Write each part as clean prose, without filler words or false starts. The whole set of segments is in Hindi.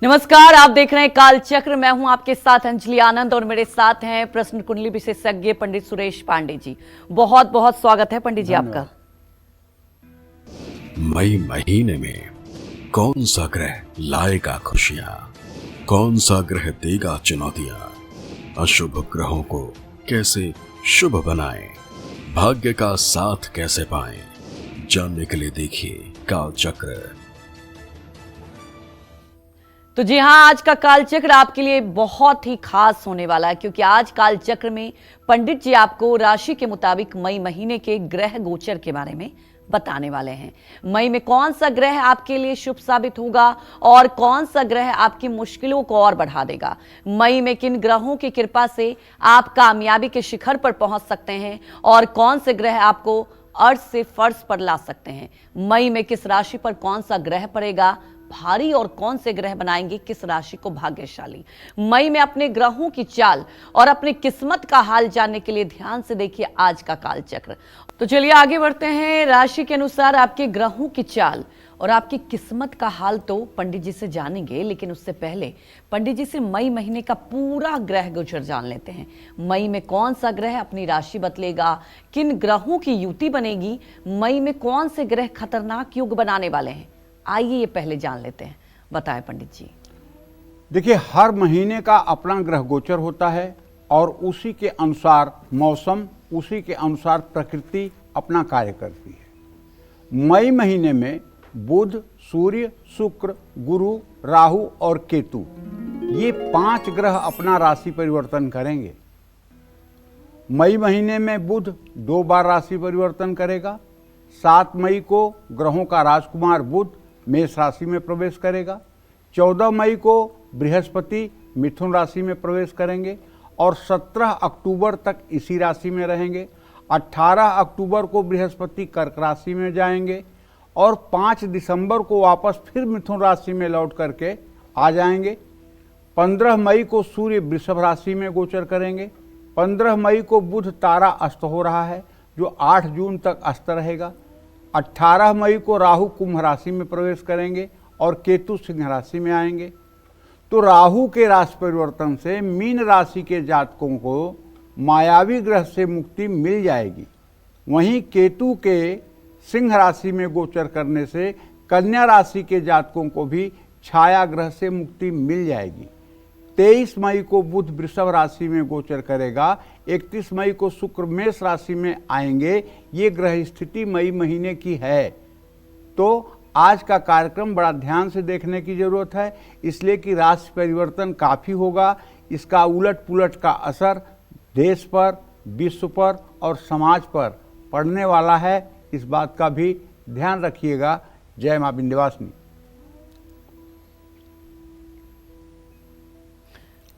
नमस्कार, आप देख रहे हैं काल चक्र। मैं हूं आपके साथ अंजलि आनंद और मेरे साथ हैं प्रश्न कुंडली विशेषज्ञ पंडित सुरेश पांडे जी। बहुत बहुत स्वागत है पंडित जी आपका। मई महीने में कौन सा ग्रह लाएगा खुशियां, कौन सा ग्रह देगा चुनौतियां, अशुभ ग्रहों को कैसे शुभ बनाएं, भाग्य का साथ कैसे पाएं, जानने के लिए देखिए काल चक्र। तो जी हाँ, आज का काल चक्र आपके लिए बहुत ही खास होने वाला है, क्योंकि आज काल चक्र में पंडित जी आपको राशि के मुताबिक मई महीने के ग्रह गोचर के बारे में बताने वाले हैं। मई में कौन सा ग्रह आपके लिए शुभ साबित होगा और कौन सा ग्रह आपकी मुश्किलों को और बढ़ा देगा। मई में किन ग्रहों की कृपा से आप कामयाबी के शिखर पर पहुंच सकते हैं और कौन से ग्रह आपको अर्श से फर्श पर ला सकते हैं। मई में किस राशि पर कौन सा ग्रह पड़ेगा भारी और कौन से ग्रह बनाएंगे किस राशि को भाग्यशाली। मई में अपने ग्रहों की चाल और अपनी किस्मत का हाल जानने के लिए ध्यान से देखिए आज का काल चक्र। तो चलिए आगे बढ़ते हैं। राशि के अनुसार आपके ग्रहों की चाल और आपकी किस्मत का हाल तो पंडित जी से जानेंगे, लेकिन उससे पहले पंडित जी से मई महीने का पूरा ग्रह गोचर जान लेते हैं। मई में कौन सा ग्रह अपनी राशि बदलेगा, किन ग्रहों की युति बनेगी, मई में कौन से ग्रह खतरनाक युग बनाने वाले हैं, आइए ये पहले जान लेते हैं। बताएं पंडित जी। देखिए, हर महीने का अपना ग्रह गोचर होता है और उसी के अनुसार मौसम, उसी के अनुसार प्रकृति अपना कार्य करती है। मई महीने में बुध, सूर्य, शुक्र, गुरु, राहु और केतु, ये 5 ग्रह अपना राशि परिवर्तन करेंगे। मई महीने में बुध 2 बार राशि परिवर्तन करेगा। 7 मई को ग्रहों का राजकुमार बुध मेष राशि में प्रवेश करेगा। 14 मई को बृहस्पति मिथुन राशि में प्रवेश करेंगे और 17 अक्टूबर तक इसी राशि में रहेंगे। 18 अक्टूबर को बृहस्पति कर्क राशि में जाएंगे और 5 दिसंबर को वापस फिर मिथुन राशि में लौट करके आ जाएंगे। 15 मई को सूर्य वृषभ राशि में गोचर करेंगे। 15 मई को बुध तारा अस्त हो रहा है, जो 8 जून तक अस्त रहेगा। 18 मई को राहु कुंभ राशि में प्रवेश करेंगे और केतु सिंह राशि में आएंगे। तो राहु के राशि परिवर्तन से मीन राशि के जातकों को मायावी ग्रह से मुक्ति मिल जाएगी। वहीं केतु के सिंह राशि में गोचर करने से कन्या राशि के जातकों को भी छाया ग्रह से मुक्ति मिल जाएगी। 23 मई को बुध वृषभ राशि में गोचर करेगा। 31 मई को शुक्र मेष राशि में आएंगे। ये ग्रह स्थिति मई महीने की है। तो आज का कार्यक्रम बड़ा ध्यान से देखने की जरूरत है, इसलिए कि राशि परिवर्तन काफ़ी होगा। इसका उलट पुलट का असर देश पर, विश्व पर और समाज पर पड़ने वाला है। इस बात का भी ध्यान रखिएगा। जय मां विंध्यवासिनी।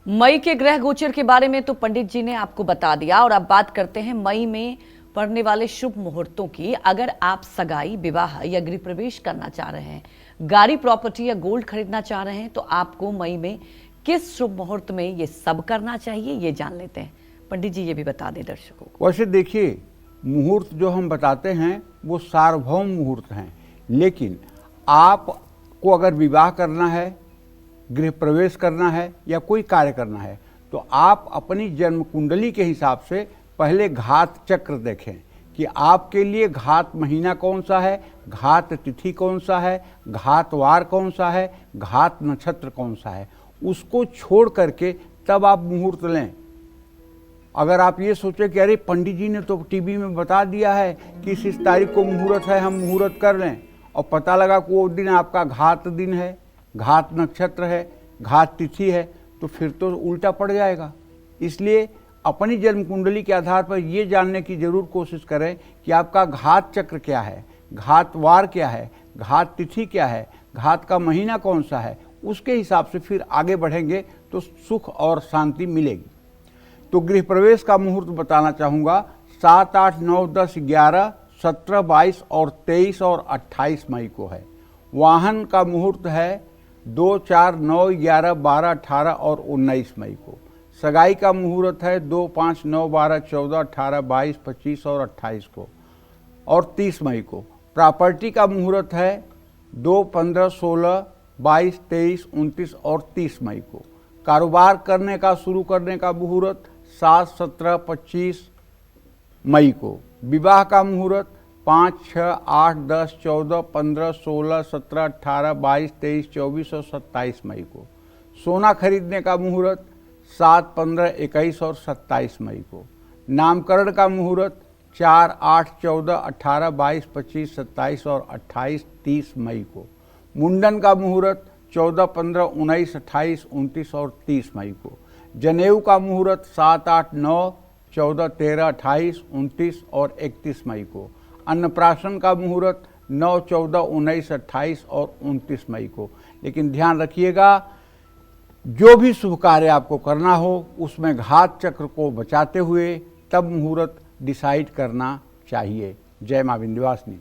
मई के ग्रह गोचर के बारे में तो पंडित जी ने आपको बता दिया और अब बात करते हैं मई में पड़ने वाले शुभ मुहूर्तों की। अगर आप सगाई, विवाह या गृह प्रवेश करना चाह रहे हैं, गाड़ी, प्रॉपर्टी या गोल्ड खरीदना चाह रहे हैं, तो आपको मई में किस शुभ मुहूर्त में ये सब करना चाहिए, ये जान लेते हैं। पंडित जी ये भी बता दें दर्शकों को। वैसे देखिए, मुहूर्त जो हम बताते हैं वो सार्वभौम मुहूर्त हैं, लेकिन आपको अगर विवाह करना है, गृह प्रवेश करना है या कोई कार्य करना है, तो आप अपनी जन्म कुंडली के हिसाब से पहले घात चक्र देखें कि आपके लिए घात महीना कौन सा है, घात तिथि कौन सा है, घात वार कौन सा है, घात नक्षत्र कौन सा है। उसको छोड़ करके तब आप मुहूर्त लें। अगर आप ये सोचें कि अरे पंडित जी ने तो टीवी में बता दिया है कि इस तारीख को मुहूर्त है, हम मुहूर्त कर लें, और पता लगा कि वो दिन आपका घात दिन है, घात नक्षत्र है, घात तिथि है, तो फिर तो उल्टा पड़ जाएगा। इसलिए अपनी जन्म कुंडली के आधार पर ये जानने की जरूर कोशिश करें कि आपका घात चक्र क्या है, घात वार क्या है, घात तिथि क्या है, घात का महीना कौन सा है। उसके हिसाब से फिर आगे बढ़ेंगे तो सुख और शांति मिलेगी। तो गृह प्रवेश का मुहूर्त बताना चाहूँगा। 7, 8, 9, 10, 11, 17, 22 और 23 और 28 मई को है। वाहन का मुहूर्त है 2, 4, 9, 11, 12, 18 और 19 मई को। सगाई का मुहूर्त है 2, 5, 9, 12, 14, 18, 22, 25 और 28 को और 30 मई को। प्रॉपर्टी का मुहूर्त है 2, 15, 16, 22, 23, 29 और 30 मई को। कारोबार करने का शुरू करने का मुहूर्त 7, 17, 25 मई को। विवाह का मुहूर्त 5, 6, 8, 10, 14, 15, 16, 17, 18, 22, 23, 24 और 27 मई को। सोना खरीदने का मुहूर्त 7, 15, 21 और 27 मई को। नामकरण का मुहूर्त 4, 8, 14, 18, 22, 25, 27 और 28, 30 मई को। मुंडन का मुहूर्त 14, 15, 19, 28, 29 और 30 मई को। जनेऊ का मुहूर्त 7, 8, 9, 14, 13, 28, 29 और 31 मई को। अन्नप्राशन का मुहूर्त 9, 14, 19, 28 और 29 मई को। लेकिन ध्यान रखिएगा, जो भी शुभ कार्य आपको करना हो उसमें घात चक्र को बचाते हुए तब मुहूर्त डिसाइड करना चाहिए। जय मां विंध्यवासिनी।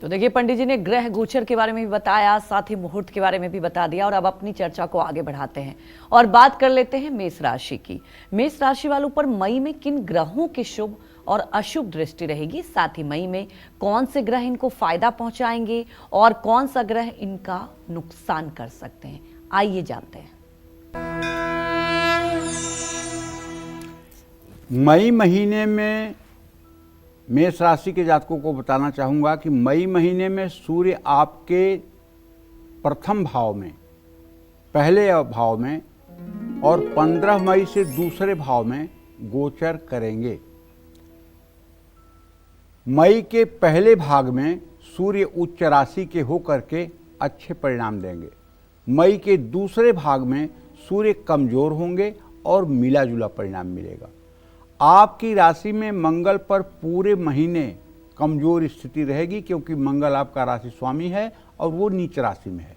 तो देखिए, पंडित जी ने ग्रह गोचर के बारे में भी बताया, साथ ही मुहूर्त के बारे में भी बता दिया। और अब अपनी चर्चा को आगे बढ़ाते हैं और बात कर लेते हैं मेष राशि की। मेष राशि वालों पर मई में किन ग्रहों की शुभ और अशुभ दृष्टि रहेगी, साथ ही मई में कौन से ग्रह इनको फायदा पहुंचाएंगे और कौन सा ग्रह इनका नुकसान कर सकते हैं, आइए जानते हैं। मई महीने में मेष राशि के जातकों को बताना चाहूँगा कि मई महीने में सूर्य आपके प्रथम भाव में, पहले भाव में और 15 मई से दूसरे भाव में गोचर करेंगे। मई के पहले भाग में सूर्य उच्च राशि के होकर के अच्छे परिणाम देंगे। मई के दूसरे भाग में सूर्य कमजोर होंगे और मिला जुला परिणाम मिलेगा। आपकी राशि में मंगल पर पूरे महीने कमजोर स्थिति रहेगी, क्योंकि मंगल आपका राशि स्वामी है और वो नीच राशि में है,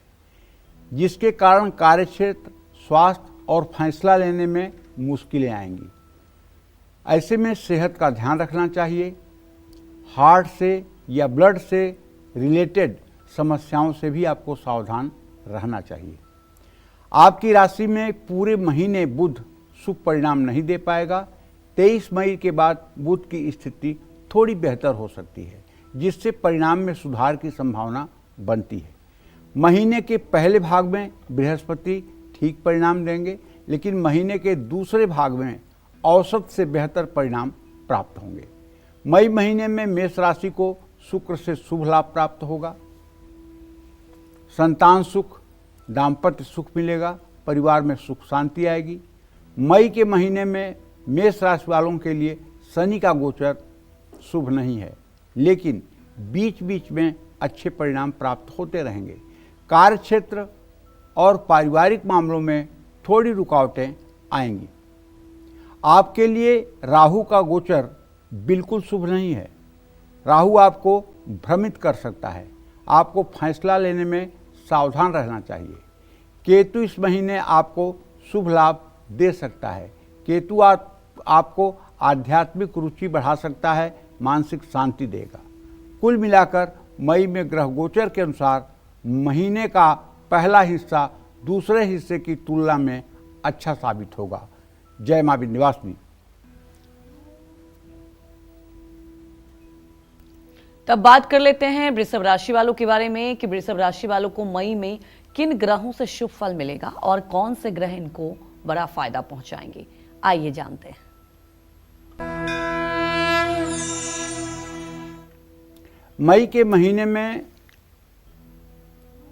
जिसके कारण कार्यक्षेत्र, स्वास्थ्य और फैसला लेने में मुश्किलें आएंगी। ऐसे में सेहत का ध्यान रखना चाहिए। हार्ट से या ब्लड से रिलेटेड समस्याओं से भी आपको सावधान रहना चाहिए। आपकी राशि में पूरे महीने बुध शुभ परिणाम नहीं दे पाएगा। 23 मई के बाद बुध की स्थिति थोड़ी बेहतर हो सकती है, जिससे परिणाम में सुधार की संभावना बनती है। महीने के पहले भाग में बृहस्पति ठीक परिणाम देंगे, लेकिन महीने के दूसरे भाग में औसत से बेहतर परिणाम प्राप्त होंगे। मई महीने में मेष राशि को शुक्र से शुभ लाभ प्राप्त होगा। संतान सुख, दाम्पत्य सुख मिलेगा, परिवार में सुख शांति आएगी। मई के महीने में मेष राशि वालों के लिए शनि का गोचर शुभ नहीं है, लेकिन बीच बीच में अच्छे परिणाम प्राप्त होते रहेंगे। कार्यक्षेत्र और पारिवारिक मामलों में थोड़ी रुकावटें आएंगी। आपके लिए राहु का गोचर बिल्कुल शुभ नहीं है। राहु आपको भ्रमित कर सकता है। आपको फैसला लेने में सावधान रहना चाहिए। केतु इस महीने आपको शुभ लाभ दे सकता है। केतु आपको आध्यात्मिक रुचि बढ़ा सकता है, मानसिक शांति देगा। कुल मिलाकर मई में ग्रह गोचर के अनुसार महीने का पहला हिस्सा दूसरे हिस्से की तुलना में अच्छा साबित होगा। जय मां विंध्यवासिनी। तब बात कर लेते हैं वृषभ राशि वालों के बारे में कि वृषभ राशि वालों को मई में किन ग्रहों से शुभ फल मिलेगा और कौन से ग्रह इनको बड़ा फायदा पहुंचाएंगे, आइए जानते हैं। मई के महीने में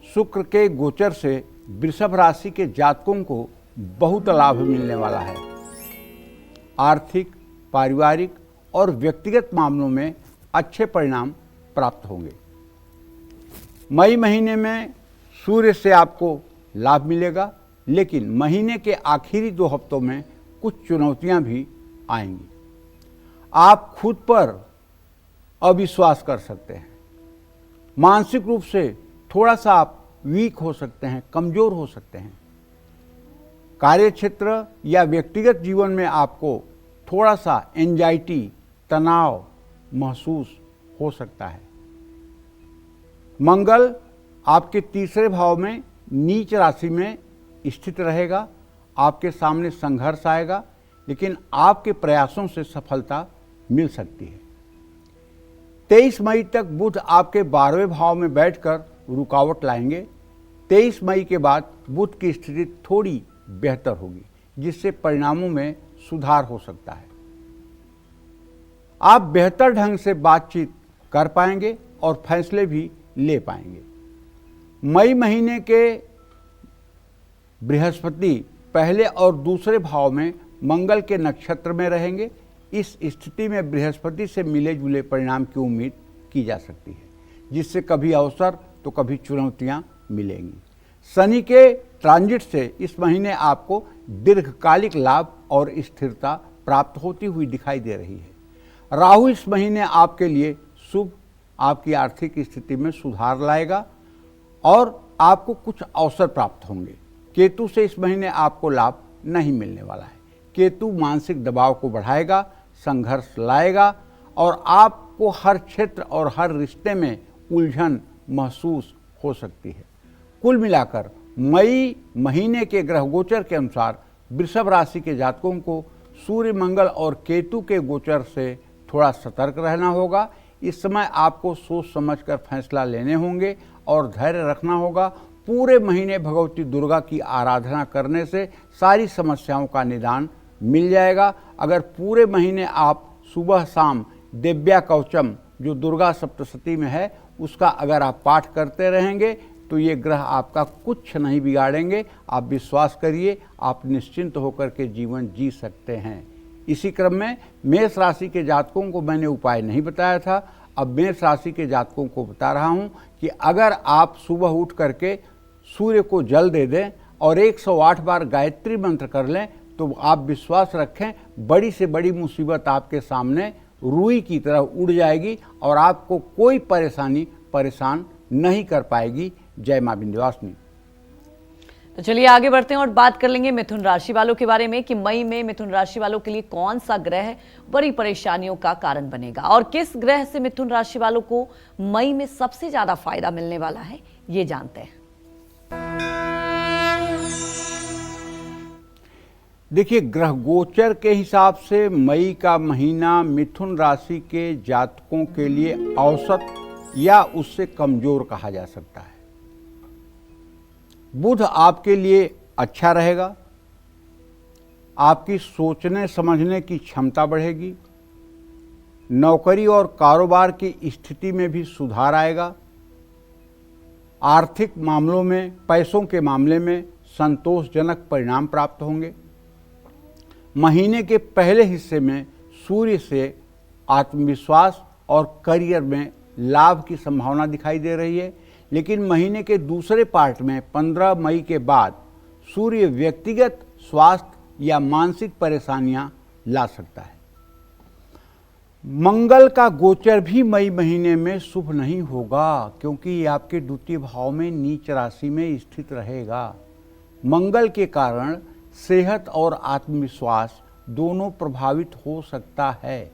शुक्र के गोचर से वृषभ राशि के जातकों को बहुत लाभ मिलने वाला है। आर्थिक, पारिवारिक और व्यक्तिगत मामलों में अच्छे परिणाम प्राप्त होंगे। मई महीने में सूर्य से आपको लाभ मिलेगा, लेकिन महीने के आखिरी 2 हफ्तों में कुछ चुनौतियां भी आएंगी। आप खुद पर अविश्वास कर सकते हैं। मानसिक रूप से थोड़ा सा आप वीक हो सकते हैं, कमजोर हो सकते हैं। कार्यक्षेत्र या व्यक्तिगत जीवन में आपको थोड़ा सा एंजाइटी, तनाव महसूस हो सकता है। मंगल आपके तीसरे भाव में नीच राशि में स्थित रहेगा। आपके सामने संघर्ष आएगा, लेकिन आपके प्रयासों से सफलता मिल सकती है। 23 मई तक बुध आपके 12वें भाव में बैठकर रुकावट लाएंगे। 23 मई के बाद बुध की स्थिति थोड़ी बेहतर होगी, जिससे परिणामों में सुधार हो सकता है। आप बेहतर ढंग से बातचीत कर पाएंगे और फैसले भी ले पाएंगे। मई महीने के बृहस्पति पहले और दूसरे भाव में मंगल के नक्षत्र में रहेंगे। इस स्थिति में बृहस्पति से मिले जुले परिणाम की उम्मीद की जा सकती है, जिससे कभी अवसर तो कभी चुनौतियां मिलेंगी। शनि के ट्रांजिट से इस महीने आपको दीर्घकालिक लाभ और स्थिरता प्राप्त होती हुई दिखाई दे रही है। राहु इस महीने आपके लिए शुभ, आपकी आर्थिक स्थिति में सुधार लाएगा और आपको कुछ अवसर प्राप्त होंगे। केतु से इस महीने आपको लाभ नहीं मिलने वाला है। केतु मानसिक दबाव को बढ़ाएगा, संघर्ष लाएगा और आपको हर क्षेत्र और हर रिश्ते में उलझन महसूस हो सकती है। कुल मिलाकर मई महीने के ग्रह गोचर के अनुसार वृषभ राशि के जातकों को सूर्य, मंगल और केतु के गोचर से थोड़ा सतर्क रहना होगा। इस समय आपको सोच समझकर फैसला लेने होंगे और धैर्य रखना होगा। पूरे महीने भगवती दुर्गा की आराधना करने से सारी समस्याओं का निदान मिल जाएगा। अगर पूरे महीने आप सुबह शाम दिव्या कवचम जो दुर्गा सप्तशती में है उसका अगर आप पाठ करते रहेंगे तो ये ग्रह आपका कुछ नहीं बिगाड़ेंगे। आप विश्वास करिए, आप निश्चिंत होकर के जीवन जी सकते हैं। इसी क्रम में मेष राशि के जातकों को मैंने उपाय नहीं बताया था, अब मेष राशि के जातकों को बता रहा हूं कि अगर आप सुबह उठ करके सूर्य को जल दे दें और 108 बार गायत्री मंत्र कर लें तो आप विश्वास रखें, बड़ी से बड़ी मुसीबत आपके सामने रुई की तरह उड़ जाएगी और आपको कोई परेशानी परेशान नहीं कर पाएगी। जय मां विंध्यवासिनी। तो चलिए आगे बढ़ते हैं और बात कर लेंगे मिथुन राशि वालों के बारे में कि मई में मिथुन राशि वालों के लिए कौन सा ग्रह बड़ी परेशानियों का कारण बनेगा और किस ग्रह से मिथुन राशि वालों को मई में सबसे ज्यादा फायदा मिलने वाला है, ये जानते हैं। देखिए, ग्रह गोचर के हिसाब से मई का महीना मिथुन राशि के जातकों के लिए औसत या उससे कमजोर कहा जा सकता है। बुध आपके लिए अच्छा रहेगा, आपकी सोचने समझने की क्षमता बढ़ेगी, नौकरी और कारोबार की स्थिति में भी सुधार आएगा, आर्थिक मामलों में, पैसों के मामले में संतोषजनक परिणाम प्राप्त होंगे। महीने के पहले हिस्से में सूर्य से आत्मविश्वास और करियर में लाभ की संभावना दिखाई दे रही है, लेकिन महीने के दूसरे पार्ट में 15 मई के बाद सूर्य व्यक्तिगत स्वास्थ्य या मानसिक परेशानियां ला सकता है। मंगल का गोचर भी मई महीने में शुभ नहीं होगा, क्योंकि ये आपके द्वितीय भाव में नीच राशि में स्थित रहेगा। मंगल के कारण सेहत और आत्मविश्वास दोनों प्रभावित हो सकता है।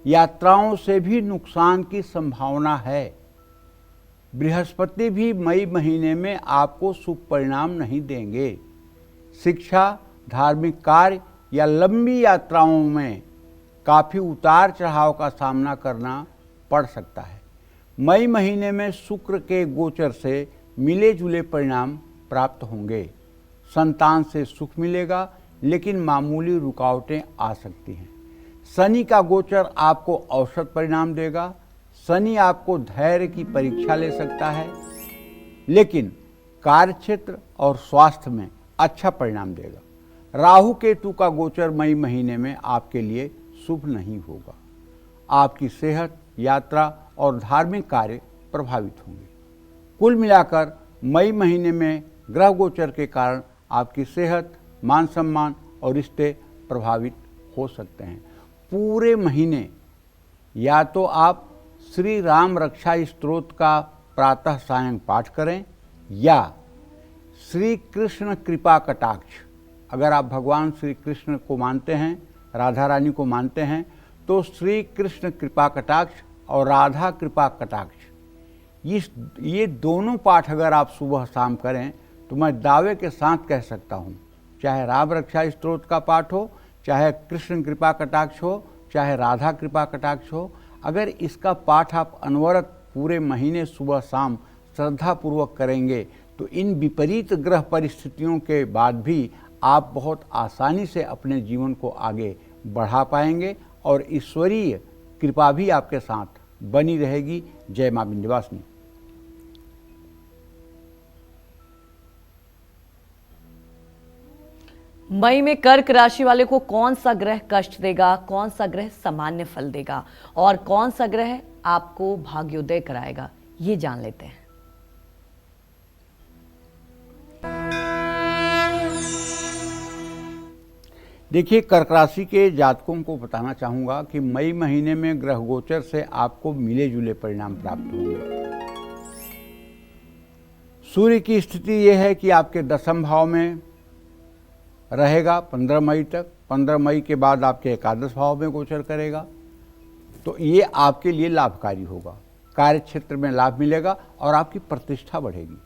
यात्राओं से भी नुकसान की संभावना है। बृहस्पति भी मई महीने में आपको शुभ परिणाम नहीं देंगे। शिक्षा, धार्मिक कार्य या लंबी यात्राओं में काफ़ी उतार चढ़ाव का सामना करना पड़ सकता है। मई महीने में शुक्र के गोचर से मिले जुले परिणाम प्राप्त होंगे। संतान से सुख मिलेगा, लेकिन मामूली रुकावटें आ सकती हैं। शनि का गोचर आपको औसत परिणाम देगा। शनि आपको धैर्य की परीक्षा ले सकता है, लेकिन कार्यक्षेत्र और स्वास्थ्य में अच्छा परिणाम देगा। राहु केतु का गोचर मई महीने में आपके लिए शुभ नहीं होगा। आपकी सेहत, यात्रा और धार्मिक कार्य प्रभावित होंगे। कुल मिलाकर मई महीने में ग्रह गोचर के कारण आपकी सेहत, मान सम्मान और रिश्ते प्रभावित हो सकते हैं। पूरे महीने या तो आप श्री राम रक्षा स्तोत्र का प्रातः सायं पाठ करें या श्री कृष्ण कृपा कटाक्ष, अगर आप भगवान श्री कृष्ण को मानते हैं, राधा रानी को मानते हैं, तो श्री कृष्ण कृपा कटाक्ष और राधा कृपा कटाक्ष ये दोनों पाठ अगर आप सुबह शाम करें तो मैं दावे के साथ कह सकता हूँ, चाहे राम रक्षा स्तोत्र का पाठ हो, चाहे कृष्ण कृपा कटाक्ष हो, चाहे राधा कृपा कटाक्ष हो, अगर इसका पाठ आप अनवरत पूरे महीने सुबह शाम श्रद्धापूर्वक करेंगे तो इन विपरीत ग्रह परिस्थितियों के बाद भी आप बहुत आसानी से अपने जीवन को आगे बढ़ा पाएंगे और ईश्वरीय कृपा भी आपके साथ बनी रहेगी। जय मां विंध्यवासिनी। मई में कर्क राशि वाले को कौन सा ग्रह कष्ट देगा, कौन सा ग्रह सामान्य फल देगा और कौन सा ग्रह आपको भाग्योदय कराएगा, ये जान लेते हैं। देखिए, कर्क राशि के जातकों को बताना चाहूंगा कि मई महीने में ग्रह गोचर से आपको मिले जुले परिणाम प्राप्त होंगे। सूर्य की स्थिति यह है कि आपके दशम भाव में रहेगा 15 मई तक। 15 मई के बाद आपके एकादश भाव में गोचर करेगा, तो ये आपके लिए लाभकारी होगा। कार्य क्षेत्र में लाभ मिलेगा और आपकी प्रतिष्ठा बढ़ेगी।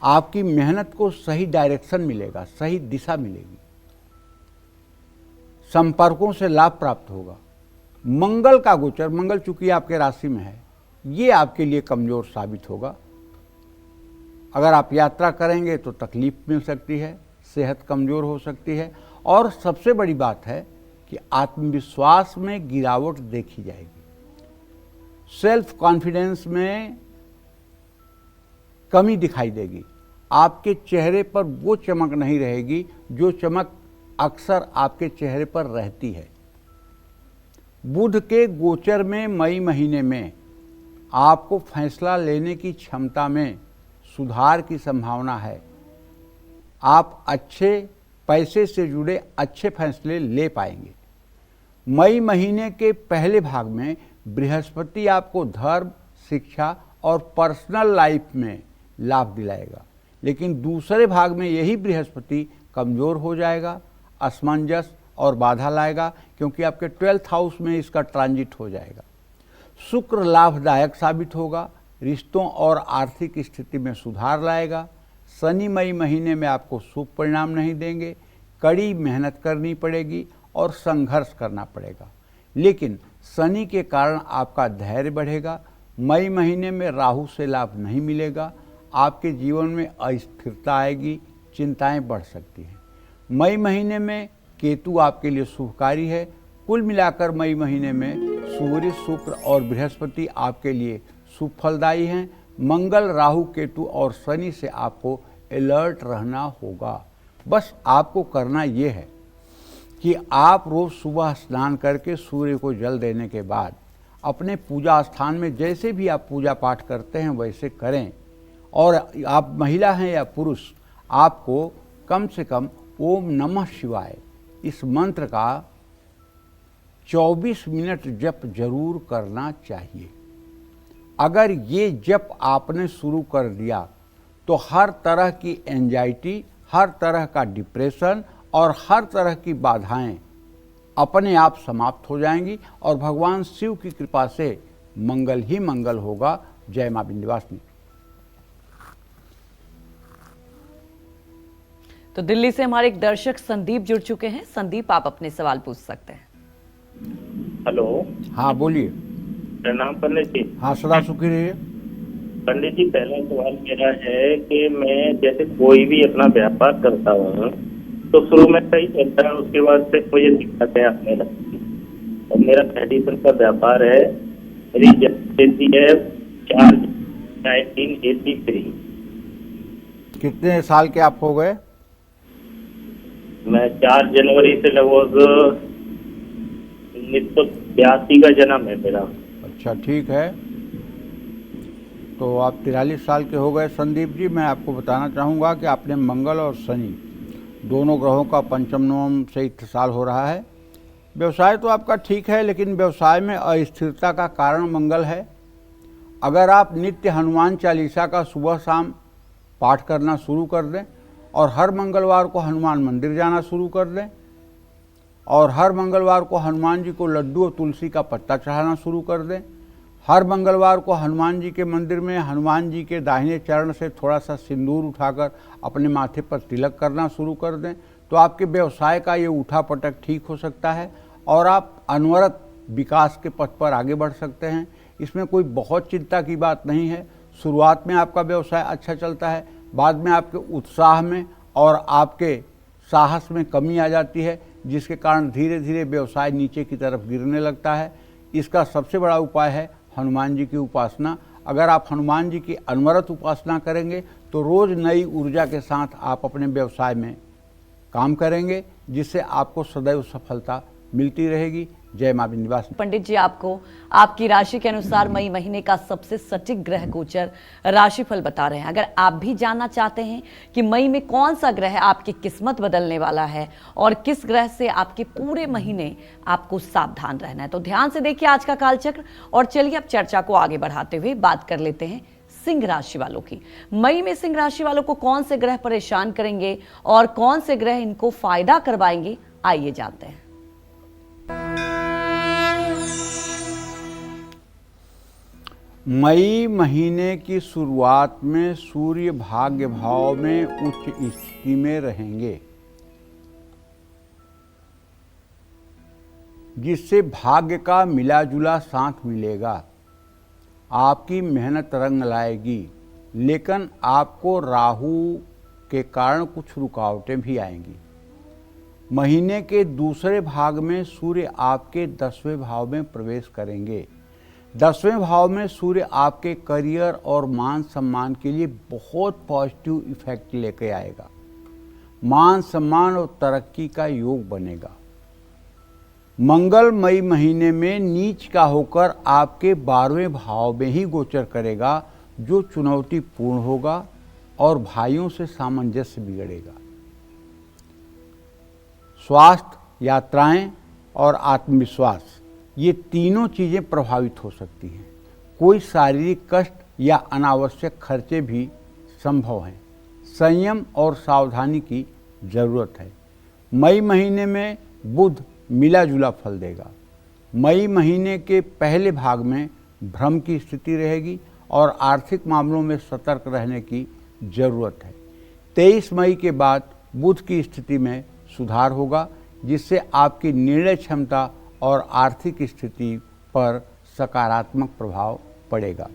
आपकी मेहनत को सही डायरेक्शन मिलेगा, सही दिशा मिलेगी। संपर्कों से लाभ प्राप्त होगा। मंगल का गोचर, मंगल चूंकि आपके राशि में है, ये आपके लिए कमजोर साबित होगा। अगर आप यात्रा करेंगे तो तकलीफ मिल सकती है, सेहत कमजोर हो सकती है और सबसे बड़ी बात है कि आत्मविश्वास में गिरावट देखी जाएगी। सेल्फ कॉन्फिडेंस में कमी दिखाई देगी। आपके चेहरे पर वो चमक नहीं रहेगी जो चमक अक्सर आपके चेहरे पर रहती है। बुध के गोचर में मई महीने में आपको फैसला लेने की क्षमता में सुधार की संभावना है। आप अच्छे पैसे से जुड़े अच्छे फैसले ले पाएंगे। मई महीने के पहले भाग में बृहस्पति आपको धर्म, शिक्षा और पर्सनल लाइफ में लाभ दिलाएगा, लेकिन दूसरे भाग में यही बृहस्पति कमजोर हो जाएगा, असमंजस और बाधा लाएगा, क्योंकि आपके 12th हाउस में इसका ट्रांजिट हो जाएगा। शुक्र लाभदायक साबित होगा, रिश्तों और आर्थिक स्थिति में सुधार लाएगा। शनि मई महीने में आपको शुभ परिणाम नहीं देंगे, कड़ी मेहनत करनी पड़ेगी और संघर्ष करना पड़ेगा, लेकिन शनि के कारण आपका धैर्य बढ़ेगा। मई महीने में राहु से लाभ नहीं मिलेगा, आपके जीवन में अस्थिरता आएगी, चिंताएं बढ़ सकती हैं। मई महीने में केतु आपके लिए शुभकारी है। कुल मिलाकर मई महीने में सूर्य, शुक्र और बृहस्पति आपके लिए शुभ फलदायी हैं। मंगल, राहु, केतु और शनि से आपको अलर्ट रहना होगा। बस आपको करना ये है कि आप रोज सुबह स्नान करके सूर्य को जल देने के बाद अपने पूजा स्थान में जैसे भी आप पूजा पाठ करते हैं वैसे करें। और आप महिला हैं या पुरुष, आपको कम से कम ओम नमः शिवाय इस मंत्र का 24 मिनट जप जरूर करना चाहिए। अगर ये जप आपने शुरू कर दिया तो हर तरह की एंजाइटी, हर तरह का डिप्रेशन और हर तरह की बाधाएं अपने आप समाप्त हो जाएंगी और भगवान शिव की कृपा से मंगल ही मंगल होगा। जय मां विंध्यवासिनी। तो दिल्ली से हमारे एक दर्शक संदीप जुड़ चुके हैं। संदीप, आप अपने सवाल पूछ सकते हैं। हेलो। हाँ बोलिए। प्रणाम पंडित जी। हाँ, सदा सुखी रहिए। पंडित जी, पहला सवाल मेरा है कि मैं जैसे कोई भी अपना व्यापार करता हूँ तो शुरू में सही चलता है, उसके बाद से मुझे दिक्कतें आने लगती हैं। और मेरा ट्रेडिशन का व्यापार है, मेरी जन्मतिथि है 4/1983। कितने साल के आप हो गए? मैं 4 जनवरी से लगभग 1982 का जन्म है मेरा। अच्छा, ठीक है। तो आप 43 साल के हो गए संदीप जी। मैं आपको बताना चाहूँगा कि आपने मंगल और शनि दोनों ग्रहों का पंचम नवम से इत्तेसाल हो रहा है। व्यवसाय तो आपका ठीक है, लेकिन व्यवसाय में अस्थिरता का कारण मंगल है। अगर आप नित्य हनुमान चालीसा का सुबह शाम पाठ करना शुरू कर दें और हर मंगलवार को हनुमान मंदिर जाना शुरू कर दें और हर मंगलवार को हनुमान जी को लड्डू और तुलसी का पत्ता चढ़ाना शुरू कर दें, हर मंगलवार को हनुमान जी के मंदिर में हनुमान जी के दाहिने चरण से थोड़ा सा सिंदूर उठाकर अपने माथे पर तिलक करना शुरू कर दें, तो आपके व्यवसाय का ये उठापटक ठीक हो सकता है और आप अनवरत विकास के पथ पर आगे बढ़ सकते हैं। इसमें कोई बहुत चिंता की बात नहीं है। शुरुआत में आपका व्यवसाय अच्छा चलता है, बाद में आपके उत्साह में और आपके साहस में कमी आ जाती है, जिसके कारण धीरे धीरे व्यवसाय नीचे की तरफ गिरने लगता है। इसका सबसे बड़ा उपाय है हनुमान जी की उपासना। अगर आप हनुमान जी की अनवरत उपासना करेंगे तो रोज़ नई ऊर्जा के साथ आप अपने व्यवसाय में काम करेंगे, जिससे आपको सदैव सफलता मिलती रहेगी। जय मां विंध्यवासिनी। पंडित जी, आपको आपकी राशि के अनुसार मई महीने का सबसे सटीक ग्रह गोचर राशिफल बता रहे हैं। अगर आप भी जानना चाहते हैं कि मई में कौन सा ग्रह आपकी किस्मत बदलने वाला है और किस ग्रह से आपके पूरे महीने आपको सावधान रहना है, तो ध्यान से देखिए आज का कालचक्र। और चलिए अब चर्चा को आगे बढ़ाते हुए बात कर लेते हैं सिंह राशि वालों की। मई में सिंह राशि वालों को कौन से ग्रह परेशान करेंगे और कौन से ग्रह इनको फायदा करवाएंगे, आइए जानते हैं। मई महीने की शुरुआत में सूर्य भाग्य भाव में उच्च स्थिति में रहेंगे, जिससे भाग्य का मिला जुला साथ मिलेगा। आपकी मेहनत रंग लाएगी, लेकिन आपको राहु के कारण कुछ रुकावटें भी आएंगी। महीने के दूसरे भाग में सूर्य आपके 10वें भाव में प्रवेश करेंगे। 10वें भाव में सूर्य आपके करियर और मान सम्मान के लिए बहुत पॉजिटिव इफेक्ट लेके आएगा। मान सम्मान और तरक्की का योग बनेगा। मंगल मई महीने में नीच का होकर आपके 12वें भाव में ही गोचर करेगा, जो चुनौतीपूर्ण होगा और भाइयों से सामंजस्य बिगड़ेगा। स्वास्थ्य, यात्राएं और आत्मविश्वास, ये तीनों चीज़ें प्रभावित हो सकती हैं। कोई शारीरिक कष्ट या अनावश्यक खर्चे भी संभव हैं। संयम और सावधानी की ज़रूरत है। मई महीने में बुध मिला जुला फल देगा। मई महीने के पहले भाग में भ्रम की स्थिति रहेगी और आर्थिक मामलों में सतर्क रहने की ज़रूरत है। 23 मई के बाद बुध की स्थिति में सुधार होगा, जिससे आपकी निर्णय क्षमता और आर्थिक स्थिति पर सकारात्मक प्रभाव पड़ेगा।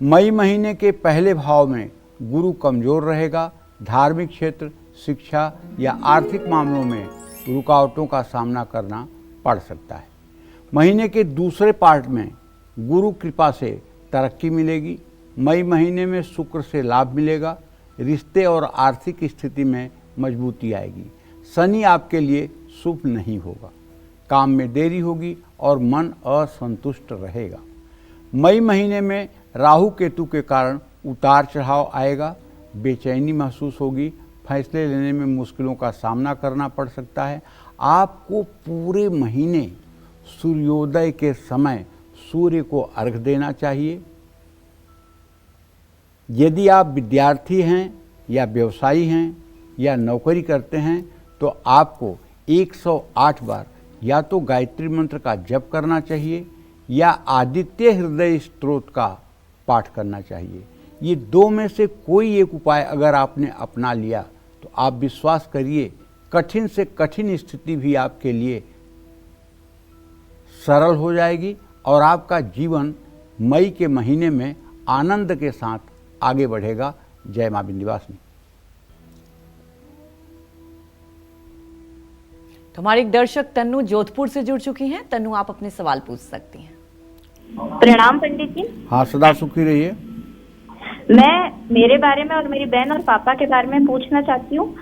मई महीने के पहले भाव में गुरु कमज़ोर रहेगा। धार्मिक क्षेत्र, शिक्षा या आर्थिक मामलों में रुकावटों का सामना करना पड़ सकता है। महीने के दूसरे पार्ट में गुरु कृपा से तरक्की मिलेगी। मई महीने में शुक्र से लाभ मिलेगा। रिश्ते और आर्थिक स्थिति में मजबूती आएगी। शनि आपके लिए शुभ नहीं होगा। काम में देरी होगी और मन असंतुष्ट रहेगा। मई महीने में राहु केतु के कारण उतार चढ़ाव आएगा। बेचैनी महसूस होगी। फैसले लेने में मुश्किलों का सामना करना पड़ सकता है। आपको पूरे महीने सूर्योदय के समय सूर्य को अर्घ्य देना चाहिए। यदि आप विद्यार्थी हैं या व्यवसायी हैं या नौकरी करते हैं तो आपको 108 बार या तो गायत्री मंत्र का जप करना चाहिए या आदित्य हृदय स्तोत्र का पाठ करना चाहिए। ये दो में से कोई एक उपाय अगर आपने अपना लिया तो आप विश्वास करिए, कठिन से कठिन स्थिति भी आपके लिए सरल हो जाएगी और आपका जीवन मई के महीने में आनंद के साथ आगे बढ़ेगा। जय मां विंध्यवासिनी। तो हमारे एक दर्शक तन्नू जोधपुर से जुड़ चुकी हैं। तन्नू, आप अपने सवाल पूछ सकती हैं। प्रणाम पंडित जी। हाँ, सदा सुखी रहिए। मैं मेरे बारे में और मेरी बहन और पापा के बारे में पूछना चाहती हूँ।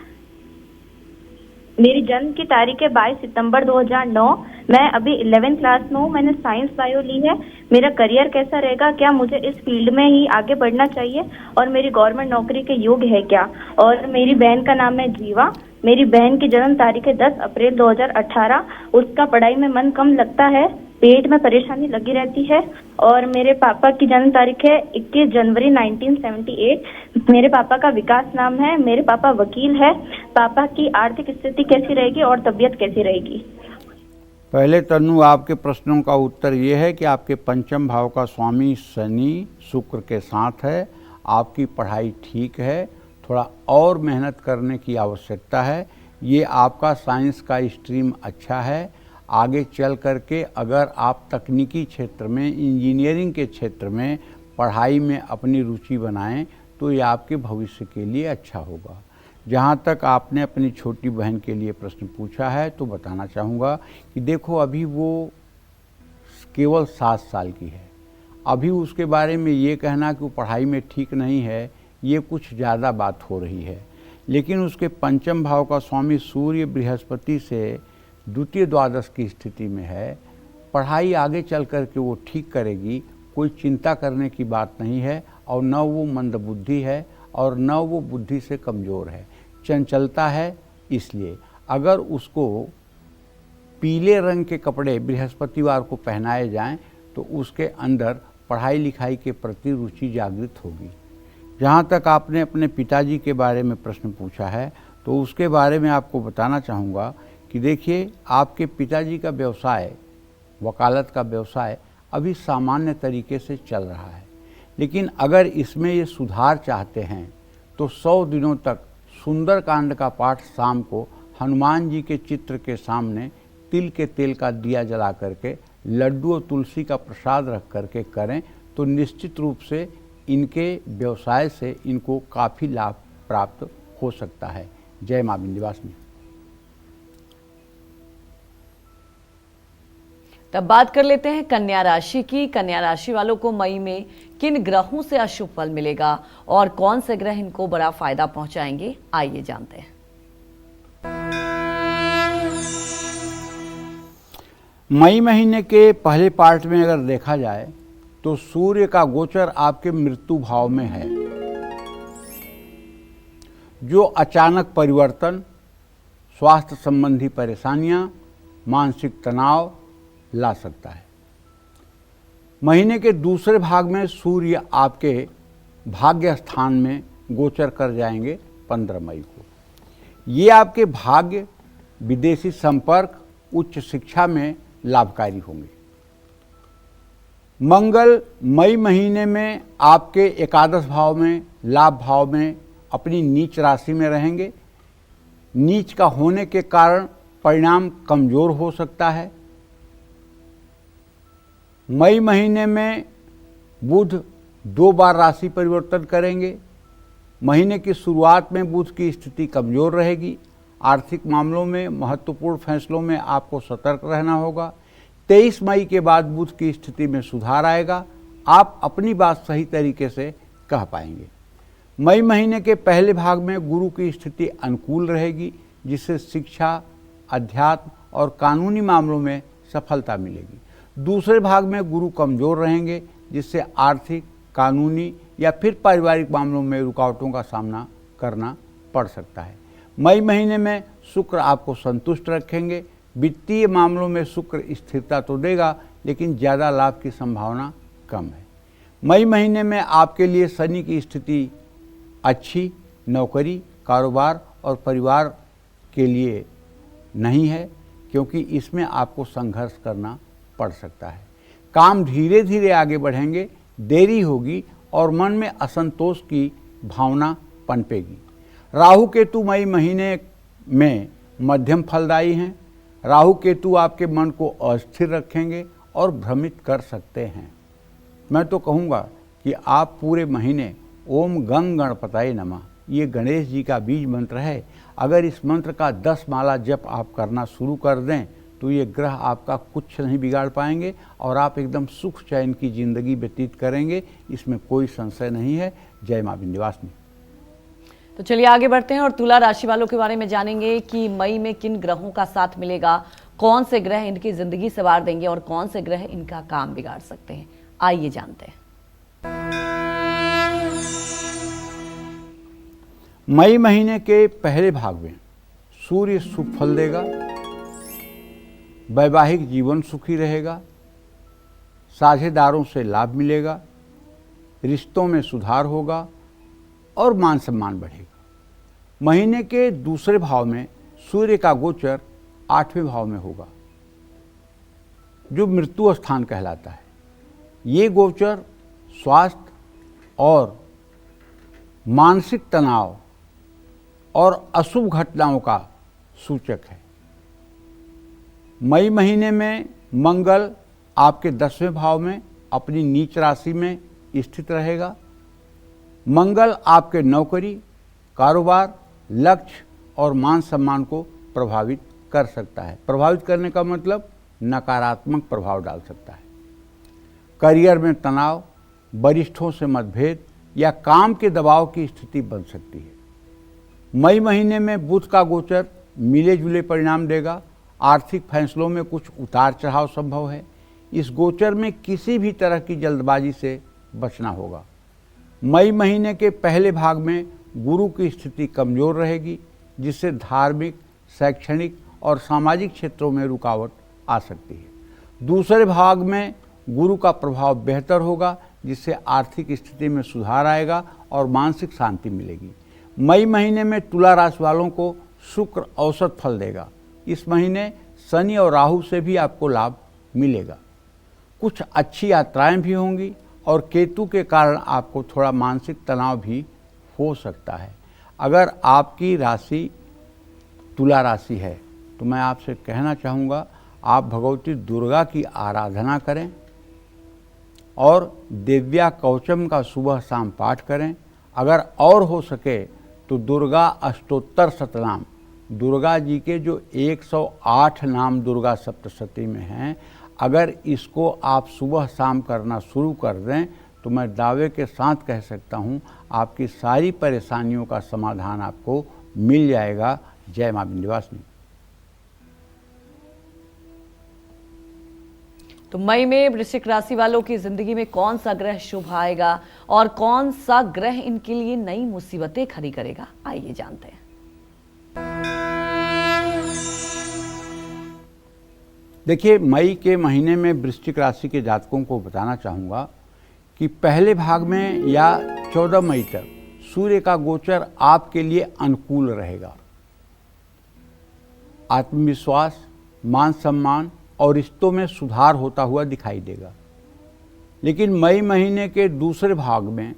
मेरी जन्म की तारीख है 22 सितंबर 2009। मैं अभी 11th क्लास में हूँ। मैंने साइंस बायो ली है। मेरा करियर कैसा रहेगा? क्या मुझे इस फील्ड में ही आगे बढ़ना चाहिए? और मेरी गवर्नमेंट नौकरी के योग्य है क्या? और मेरी बहन का नाम है जीवा। मेरी बहन की जन्म तारीख है 10 अप्रैल 2018। उसका पढ़ाई में मन कम लगता है, पेट में परेशानी लगी रहती है। और मेरे पापा की जन्म तारीख है 21 जनवरी 1978। मेरे पापा का विकास नाम है। मेरे पापा वकील है। पापा की आर्थिक स्थिति कैसी रहेगी और तबीयत कैसी रहेगी? पहले तन्नू, आपके प्रश्नों का उत्तर ये है कि आपके पंचम भाव का स्वामी शनि शुक्र के साथ है। आपकी पढ़ाई ठीक है, थोड़ा और मेहनत करने की आवश्यकता है। ये आपका साइंस का स्ट्रीम अच्छा है। आगे चल करके अगर आप तकनीकी क्षेत्र में, इंजीनियरिंग के क्षेत्र में पढ़ाई में अपनी रुचि बनाएं तो ये आपके भविष्य के लिए अच्छा होगा। जहाँ तक आपने अपनी छोटी बहन के लिए प्रश्न पूछा है तो बताना चाहूँगा कि देखो अभी वो केवल 7 साल की है। अभी उसके बारे में ये कहना कि वो पढ़ाई में ठीक नहीं है, ये कुछ ज़्यादा बात हो रही है। लेकिन उसके पंचम भाव का स्वामी सूर्य बृहस्पति से द्वितीय द्वादश की स्थिति में है। पढ़ाई आगे चल कर के वो ठीक करेगी, कोई चिंता करने की बात नहीं है। और न वो मंदबुद्धि है और न वो बुद्धि से कमज़ोर है, चंचलता है। इसलिए अगर उसको पीले रंग के कपड़े बृहस्पतिवार को पहनाए जाएं तो उसके अंदर पढ़ाई लिखाई के प्रति रुचि जागृत होगी। जहाँ तक आपने अपने पिताजी के बारे में प्रश्न पूछा है तो उसके बारे में आपको बताना चाहूँगा कि देखिए आपके पिताजी का व्यवसाय, वकालत का व्यवसाय अभी सामान्य तरीके से चल रहा है। लेकिन अगर इसमें ये सुधार चाहते हैं तो 100 दिनों तक सुंदरकांड का पाठ शाम को हनुमान जी के चित्र के सामने तिल के तेल का दिया जला करके लड्डू और तुलसी का प्रसाद रख करके करें तो निश्चित रूप से इनके व्यवसाय से इनको काफ़ी लाभ प्राप्त हो सकता है। जय मां विंध्यवासिनी। तब बात कर लेते हैं कन्या राशि की। कन्या राशि वालों को मई में किन ग्रहों से अशुभ फल मिलेगा और कौन से ग्रह इनको बड़ा फायदा पहुंचाएंगे, आइए जानते हैं। मई महीने के पहले पार्ट में अगर देखा जाए तो सूर्य का गोचर आपके मृत्यु भाव में है, जो अचानक परिवर्तन, स्वास्थ्य संबंधी परेशानियां, मानसिक तनाव ला सकता है। महीने के दूसरे भाग में सूर्य आपके भाग्य स्थान में गोचर कर जाएंगे 15 मई को। ये आपके भाग्य, विदेशी संपर्क, उच्च शिक्षा में लाभकारी होंगे। मंगल मई महीने में आपके एकादश भाव में, लाभ भाव में अपनी नीच राशि में रहेंगे। नीच का होने के कारण परिणाम कमजोर हो सकता है। मई महीने में बुध 2 बार राशि परिवर्तन करेंगे। महीने की शुरुआत में बुध की स्थिति कमजोर रहेगी। आर्थिक मामलों में, महत्वपूर्ण फैसलों में आपको सतर्क रहना होगा। 23 मई के बाद बुध की स्थिति में सुधार आएगा। आप अपनी बात सही तरीके से कह पाएंगे। मई महीने के पहले भाग में गुरु की स्थिति अनुकूल रहेगी, जिससे शिक्षा, अध्यात्म और कानूनी मामलों में सफलता मिलेगी। दूसरे भाग में गुरु कमजोर रहेंगे, जिससे आर्थिक, कानूनी या फिर पारिवारिक मामलों में रुकावटों का सामना करना पड़ सकता है। मई महीने में शुक्र आपको संतुष्ट रखेंगे। वित्तीय मामलों में शुक्र स्थिरता तो देगा, लेकिन ज़्यादा लाभ की संभावना कम है। मई महीने में आपके लिए शनि की स्थिति अच्छी नौकरी, कारोबार और परिवार के लिए नहीं है, क्योंकि इसमें आपको संघर्ष करना पड़ सकता है। काम धीरे धीरे आगे बढ़ेंगे, देरी होगी और मन में असंतोष की भावना पनपेगी। राहु केतु मई महीने में मध्यम फलदायी हैं। राहु केतु आपके मन को अस्थिर रखेंगे और भ्रमित कर सकते हैं। मैं तो कहूँगा कि आप पूरे महीने ओम गंग गणपतये नमः, ये गणेश जी का बीज मंत्र है। अगर इस मंत्र का 10 माला जप आप करना शुरू कर दें तो ये ग्रह आपका कुछ नहीं बिगाड़ पाएंगे और आप एकदम सुख चैन की जिंदगी व्यतीत करेंगे, इसमें कोई संशय नहीं है। जय मां विंध्यवासिनी। तो चलिए आगे बढ़ते हैं और तुला राशि वालों के बारे में जानेंगे कि मई में किन ग्रहों का साथ मिलेगा, कौन से ग्रह इनकी जिंदगी संवार देंगे और कौन से ग्रह इनका काम बिगाड़ सकते हैं, आइए जानते हैं। मई महीने के पहले भाग में सूर्य शुभ फल देगा। वैवाहिक जीवन सुखी रहेगा। साझेदारों से लाभ मिलेगा। रिश्तों में सुधार होगा और मान सम्मान बढ़ेगा। महीने के दूसरे भाव में सूर्य का गोचर 8वें भाव में होगा, जो मृत्यु स्थान कहलाता है। ये गोचर स्वास्थ्य और मानसिक तनाव और अशुभ घटनाओं का सूचक है। मई महीने में मंगल आपके 10वें भाव में अपनी नीच राशि में स्थित रहेगा। मंगल आपके नौकरी, कारोबार, लक्ष्य और मान सम्मान को प्रभावित कर सकता है। प्रभावित करने का मतलब नकारात्मक प्रभाव डाल सकता है। करियर में तनाव, वरिष्ठों से मतभेद या काम के दबाव की स्थिति बन सकती है। मई महीने में बुध का गोचर मिले जुले परिणाम देगा। आर्थिक फैसलों में कुछ उतार चढ़ाव संभव है। इस गोचर में किसी भी तरह की जल्दबाजी से बचना होगा। मई महीने के पहले भाग में गुरु की स्थिति कमजोर रहेगी, जिससे धार्मिक, शैक्षणिक और सामाजिक क्षेत्रों में रुकावट आ सकती है। दूसरे भाग में गुरु का प्रभाव बेहतर होगा, जिससे आर्थिक स्थिति में सुधार आएगा और मानसिक शांति मिलेगी। मई महीने में तुला राशि वालों को शुक्र औसत फल देगा। इस महीने शनि और राहु से भी आपको लाभ मिलेगा। कुछ अच्छी यात्राएं भी होंगी और केतु के कारण आपको थोड़ा मानसिक तनाव भी हो सकता है। अगर आपकी राशि तुला राशि है तो मैं आपसे कहना चाहूँगा, आप भगवती दुर्गा की आराधना करें और दिव्या कवचम का सुबह शाम पाठ करें। अगर और हो सके तो दुर्गा अष्टोत्तर शतनाम, दुर्गा जी के जो 108 नाम दुर्गा सप्तशती में हैं, अगर इसको आप सुबह शाम करना शुरू कर दें तो मैं दावे के साथ कह सकता हूँ आपकी सारी परेशानियों का समाधान आपको मिल जाएगा। जय मां विंध्यवासिनी। तो मई में वृश्चिक राशि वालों की जिंदगी में कौन सा ग्रह शुभ आएगा और कौन सा ग्रह इनके लिए नई मुसीबतें खड़ी करेगा, आइए जानते हैं। देखिए, मई के महीने में वृश्चिक राशि के जातकों को बताना चाहूँगा कि पहले भाग में या 14 मई तक सूर्य का गोचर आपके लिए अनुकूल रहेगा। आत्मविश्वास, मान सम्मान और रिश्तों में सुधार होता हुआ दिखाई देगा। लेकिन मई महीने के दूसरे भाग में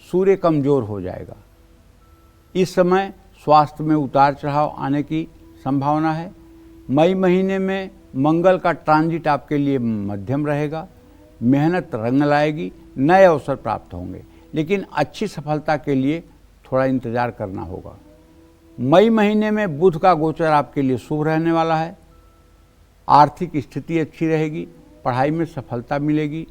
सूर्य कमज़ोर हो जाएगा। इस समय स्वास्थ्य में उतार चढ़ाव आने की संभावना है। मई महीने में मंगल का ट्रांजिट आपके लिए मध्यम रहेगा। मेहनत रंग लाएगी, नए अवसर प्राप्त होंगे, लेकिन अच्छी सफलता के लिए थोड़ा इंतजार करना होगा। मई महीने में बुध का गोचर आपके लिए शुभ रहने वाला है। आर्थिक स्थिति अच्छी रहेगी, पढ़ाई में सफलता मिलेगी।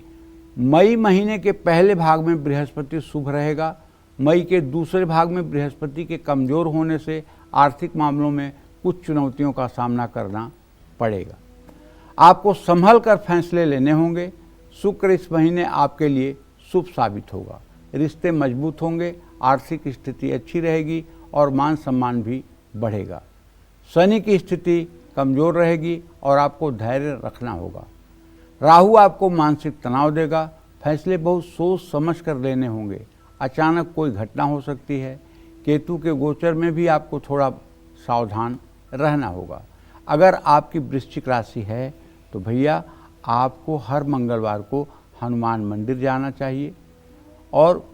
मई महीने के पहले भाग में बृहस्पति शुभ रहेगा। मई के दूसरे भाग में बृहस्पति के कमज़ोर होने से आर्थिक मामलों में कुछ चुनौतियों का सामना करना पड़ेगा। आपको संभल कर फैसले लेने होंगे। शुक्र इस महीने आपके लिए शुभ साबित होगा। रिश्ते मजबूत होंगे, आर्थिक स्थिति अच्छी रहेगी और मान सम्मान भी बढ़ेगा। शनि की स्थिति कमज़ोर रहेगी और आपको धैर्य रखना होगा। राहु आपको मानसिक तनाव देगा। फैसले बहुत सोच समझ कर लेने होंगे। अचानक कोई घटना हो सकती है। केतु के गोचर में भी आपको थोड़ा सावधान रहना होगा। अगर आपकी वृश्चिक राशि है तो भैया आपको हर मंगलवार को हनुमान मंदिर जाना चाहिए और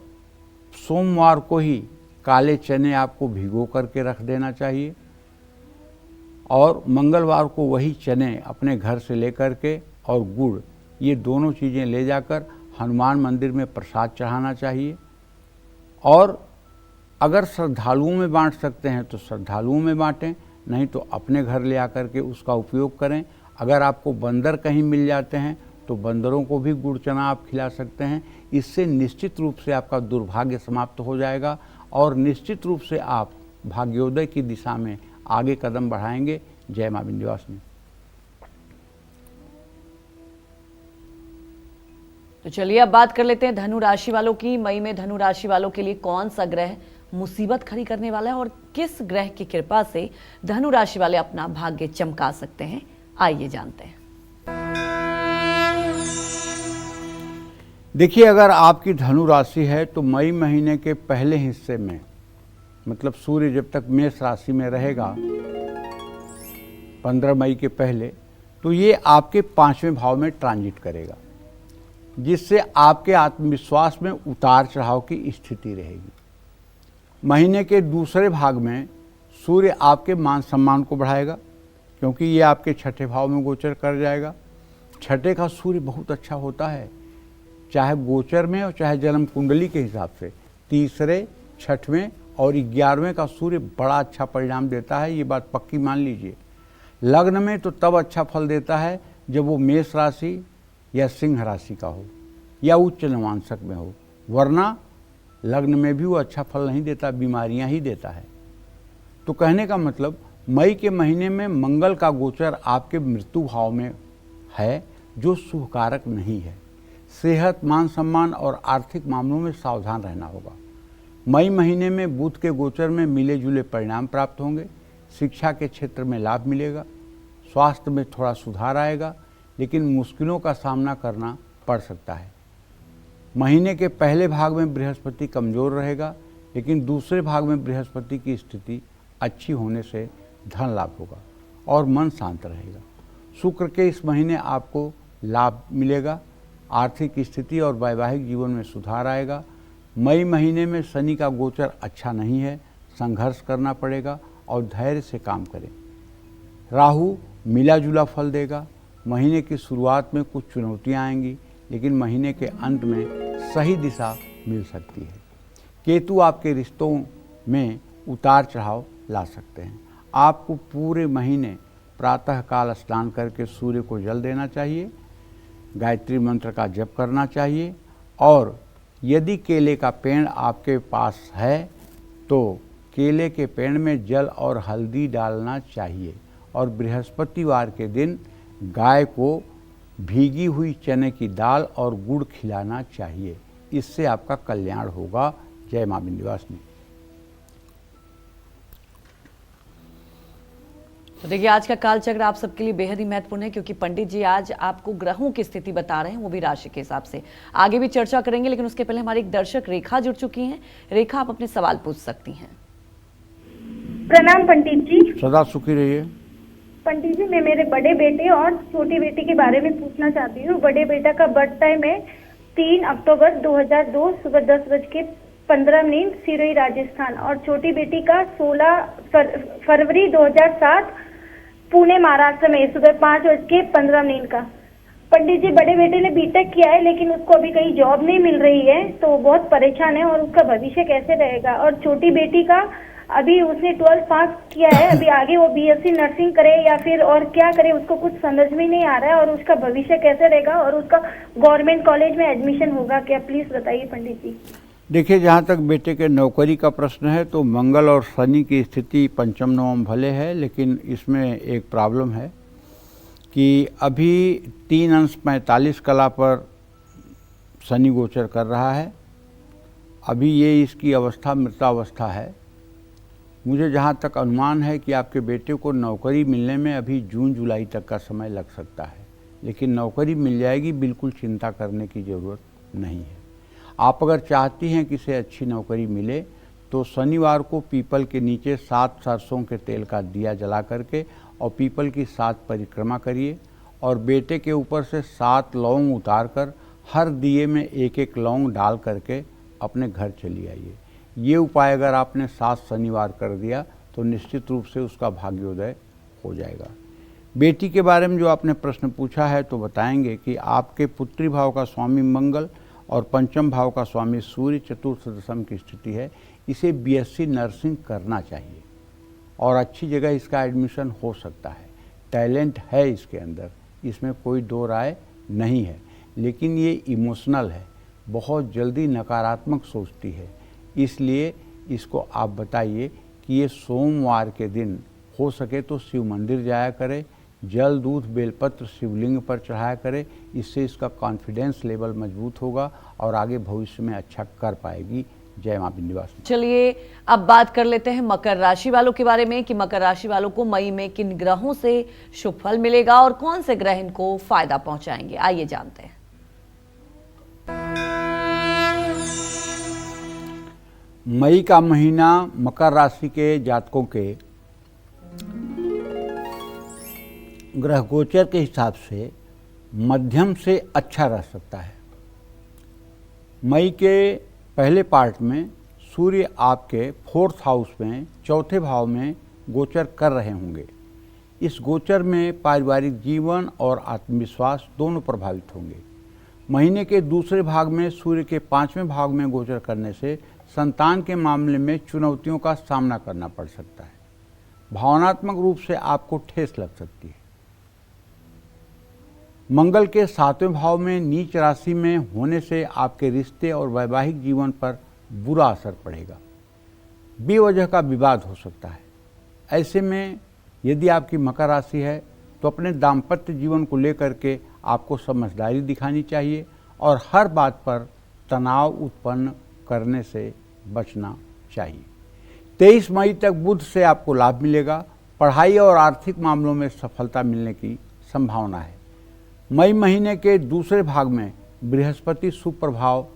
सोमवार को ही काले चने आपको भिगो करके रख देना चाहिए और मंगलवार को वही चने अपने घर से लेकर के और गुड़, ये दोनों चीज़ें ले जाकर हनुमान मंदिर में प्रसाद चढ़ाना चाहिए। और अगर श्रद्धालुओं में बांट सकते हैं तो श्रद्धालुओं में बांटें, नहीं तो अपने घर ले आकर के उसका उपयोग करें। अगर आपको बंदर कहीं मिल जाते हैं तो बंदरों को भी गुड़ चना आप खिला सकते हैं। इससे निश्चित रूप से आपका दुर्भाग्य समाप्त हो जाएगा और निश्चित रूप से आप भाग्योदय की दिशा में आगे कदम बढ़ाएंगे। जय मां विंध्यवासिनी। तो चलिए अब बात कर लेते हैं धनु राशि वालों की। मई में धनु राशि वालों के लिए कौन सा ग्रह मुसीबत खड़ी करने वाला है और किस ग्रह की कृपा से धनु राशि वाले अपना भाग्य चमका सकते हैं, आइए जानते हैं। देखिए, अगर आपकी धनु राशि है तो मई महीने के पहले हिस्से में, मतलब सूर्य जब तक मेष राशि में रहेगा 15 मई के पहले, तो ये आपके 5वें भाव में ट्रांजिट करेगा, जिससे आपके आत्मविश्वास में उतार चढ़ाव की स्थिति रहेगी। महीने के दूसरे भाग में सूर्य आपके मान सम्मान को बढ़ाएगा। क्योंकि ये आपके छठे भाव में गोचर कर जाएगा। छठे का सूर्य बहुत अच्छा होता है, चाहे गोचर में और चाहे जन्म कुंडली के हिसाब से। तीसरे, छठवें और 11वें का सूर्य बड़ा अच्छा परिणाम देता है, ये बात पक्की मान लीजिए। लग्न में तो तब अच्छा फल देता है जब वो मेष राशि या सिंह राशि का हो या उच्च नवांशक में हो, वरना लग्न में भी वो अच्छा फल नहीं देता, बीमारियां ही देता है। तो कहने का मतलब मई के महीने में मंगल का गोचर आपके मृत्यु भाव में है, जो शुभकारक नहीं है। सेहत, मान सम्मान और आर्थिक मामलों में सावधान रहना होगा। मई महीने में बुध के गोचर में मिले जुले परिणाम प्राप्त होंगे। शिक्षा के क्षेत्र में लाभ मिलेगा। स्वास्थ्य में थोड़ा सुधार आएगा, लेकिन मुश्किलों का सामना करना पड़ सकता है। महीने के पहले भाग में बृहस्पति कमजोर रहेगा, लेकिन दूसरे भाग में बृहस्पति की स्थिति अच्छी होने से धन लाभ होगा और मन शांत रहेगा। शुक्र के इस महीने आपको लाभ मिलेगा। आर्थिक स्थिति और वैवाहिक जीवन में सुधार आएगा। मई महीने में शनि का गोचर अच्छा नहीं है, संघर्ष करना पड़ेगा और धैर्य से काम करें। राहु मिला जुला फल देगा। महीने की शुरुआत में कुछ चुनौतियां आएंगी, लेकिन महीने के अंत में सही दिशा मिल सकती है। केतु आपके रिश्तों में उतार चढ़ाव ला सकते हैं। आपको पूरे महीने प्रातःकाल स्नान करके सूर्य को जल देना चाहिए, गायत्री मंत्र का जप करना चाहिए, और यदि केले का पेड़ आपके पास है तो केले के पेड़ में जल और हल्दी डालना चाहिए, और बृहस्पतिवार के दिन गाय को भीगी हुई चने की दाल और गुड़ खिलाना चाहिए। इससे आपका कल्याण होगा। जय मां विंध्यवासिनी। तो देखिए, आज का कालचक्र आप सबके लिए बेहद ही महत्वपूर्ण है, क्योंकि पंडित जी आज आपको ग्रहों की स्थिति बता रहे हैं, वो भी राशि के हिसाब से। आगे भी चर्चा करेंगे, लेकिन उसके पहले हमारी एक दर्शक रेखा जुड़ चुकी हैं। रेखा, आप अपने सवाल पूछ सकती हैं। प्रणाम पंडित जी। सदा सुखी रहिए। पंडित जी, मैं मेरे बड़े बेटे और छोटी बेटी के बारे में पूछना चाहती हूँ। बड़े बेटा का बर्थ टाइम है 3 अक्टूबर 2002 सुबह 10:15 सिरोही राजस्थान, और छोटी बेटी का 16 फरवरी 2007 पुणे महाराष्ट्र में सुबह 5:15 का। पंडित जी, बड़े बेटे ने बीटेक किया है, लेकिन उसको अभी कहीं जॉब नहीं मिल रही है, तो वो बहुत परेशान है, और उसका भविष्य कैसे रहेगा। और छोटी बेटी का अभी उसने 12th पास किया है, अभी आगे वो बीएससी नर्सिंग करे या फिर और क्या करे, उसको कुछ समझ में नहीं आ रहा है, और उसका भविष्य कैसे रहेगा, और उसका गवर्नमेंट कॉलेज में एडमिशन होगा क्या, प्लीज बताइए पंडित जी। देखिए, जहाँ तक बेटे के नौकरी का प्रश्न है तो मंगल और शनि की स्थिति पंचम नवम भले है, लेकिन इसमें एक प्रॉब्लम है कि अभी 3:45 कला पर शनि गोचर कर रहा है। अभी ये इसकी अवस्था मृतावस्था है। मुझे जहाँ तक अनुमान है कि आपके बेटे को नौकरी मिलने में अभी जून जुलाई तक का समय लग सकता है, लेकिन नौकरी मिल जाएगी, बिल्कुल चिंता करने की ज़रूरत नहीं है। आप अगर चाहती हैं कि इसे अच्छी नौकरी मिले तो शनिवार को पीपल के नीचे 7 सरसों के तेल का दिया जला करके और पीपल की 7 परिक्रमा करिए, और बेटे के ऊपर से 7 लौंग उतार कर हर दिए में 1-1 लौंग डाल करके अपने घर चली आइए। ये उपाय अगर आपने 7 शनिवार कर दिया तो निश्चित रूप से उसका भाग्योदय हो जाएगा। बेटी के बारे में जो आपने प्रश्न पूछा है तो बताएंगे कि आपके पुत्री भाव का स्वामी मंगल और पंचम भाव का स्वामी सूर्य चतुर्थ दशम की स्थिति है। इसे बीएससी नर्सिंग करना चाहिए और अच्छी जगह इसका एडमिशन हो सकता है। टैलेंट है इसके अंदर, इसमें कोई दो राय नहीं है, लेकिन ये इमोशनल है, बहुत जल्दी नकारात्मक सोचती है। इसलिए इसको आप बताइए कि ये सोमवार के दिन हो सके तो शिव मंदिर जाया करे, जल दूध बेलपत्र शिवलिंग पर चढ़ाया करे। इससे इसका कॉन्फिडेंस लेवल मजबूत होगा और आगे भविष्य में अच्छा कर पाएगी। जय मां विंध्यवासिनी। चलिए अब बात कर लेते हैं मकर राशि वालों के बारे में कि मकर राशि वालों को मई में किन ग्रहों से शुभ फल मिलेगा और कौन से ग्रह इनको फायदा पहुंचाएंगे। आइए जानते हैं। मई का महीना मकर राशि के जातकों के ग्रह गोचर के हिसाब से मध्यम से अच्छा रह सकता है। मई के पहले पार्ट में सूर्य आपके 4th हाउस में चौथे भाव में गोचर कर रहे होंगे। इस गोचर में पारिवारिक जीवन और आत्मविश्वास दोनों प्रभावित होंगे। महीने के दूसरे भाग में सूर्य के 5वें भाग में गोचर करने से संतान के मामले में चुनौतियों का सामना करना पड़ सकता है। भावनात्मक रूप से आपको ठेस लग सकती है। मंगल के 7वें भाव में नीच राशि में होने से आपके रिश्ते और वैवाहिक जीवन पर बुरा असर पड़ेगा। बेवजह का विवाद हो सकता है। ऐसे में यदि आपकी मकर राशि है तो अपने दाम्पत्य जीवन को लेकर के आपको समझदारी दिखानी चाहिए और हर बात पर तनाव उत्पन्न करने से बचना चाहिए। 23 मई तक बुध से आपको लाभ मिलेगा। पढ़ाई और आर्थिक मामलों में सफलता मिलने की संभावना है। मई महीने के दूसरे भाग में बृहस्पति शुभ प्रभाव